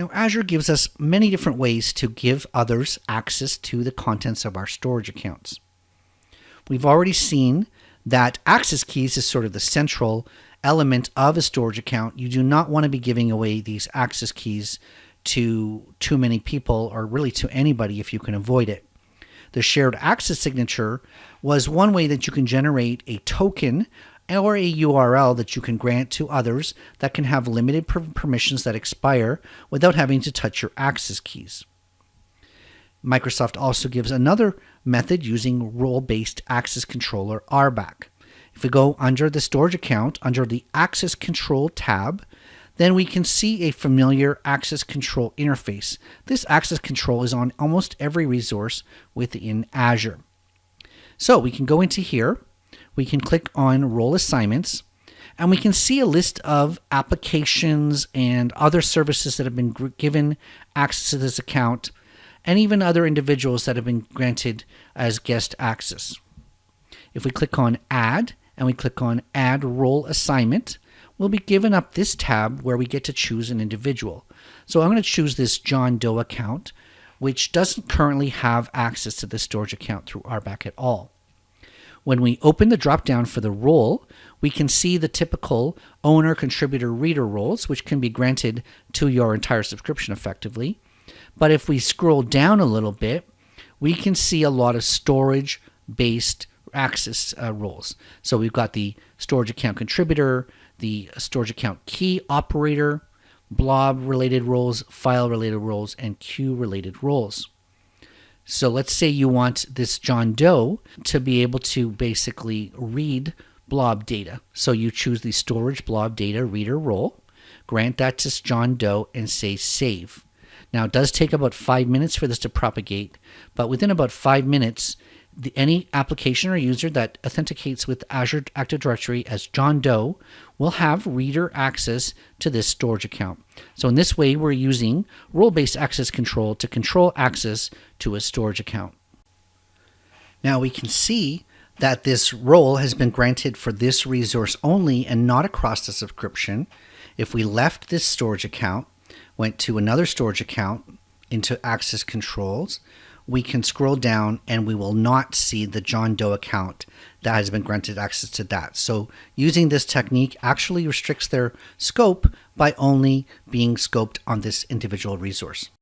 Now, Azure gives us many different ways to give others access to the contents of our storage accounts. We've already seen that access keys is sort of the central element of a storage account. You do not want to be giving away these access keys to too many people, or really to anybody if you can avoid it. The shared access signature was one way that you can generate a token or a URL that you can grant to others that can have limited permissions that expire without having to touch your access keys. Microsoft also gives another method using role-based access controller, RBAC. If we go under the storage account, under the access control tab, then we can see a familiar access control interface. This access control is on almost every resource within Azure. So we can go into here, we can click on Role Assignments, and we can see a list of applications and other services that have been given access to this account, and even other individuals that have been granted as guest access. If we click on Add, and we click on Add Role Assignment, we'll be given up this tab where we get to choose an individual. So I'm going to choose this John Doe account, which doesn't currently have access to the storage account through RBAC at all. When we open the drop-down for the role, we can see the typical owner, contributor, reader roles, which can be granted to your entire subscription effectively. But if we scroll down a little bit, we can see a lot of storage-based access roles. So we've got the storage account contributor, the storage account key operator, blob-related roles, file-related roles, and queue-related roles. So let's say you want this John Doe to be able to basically read blob data. So you choose the storage blob data reader role, grant that to John Doe, and say save. Now it does take about 5 minutes for this to propagate, but within about 5 minutes, any application or user that authenticates with Azure Active Directory as John Doe will have reader access to this storage account. So in this way, we're using role-based access control to control access to a storage account. Now we can see that this role has been granted for this resource only and not across the subscription. If we left this storage account, went to another storage account into access controls, we can scroll down and we will not see the John Doe account that has been granted access to that. So using this technique actually restricts their scope by only being scoped on this individual resource.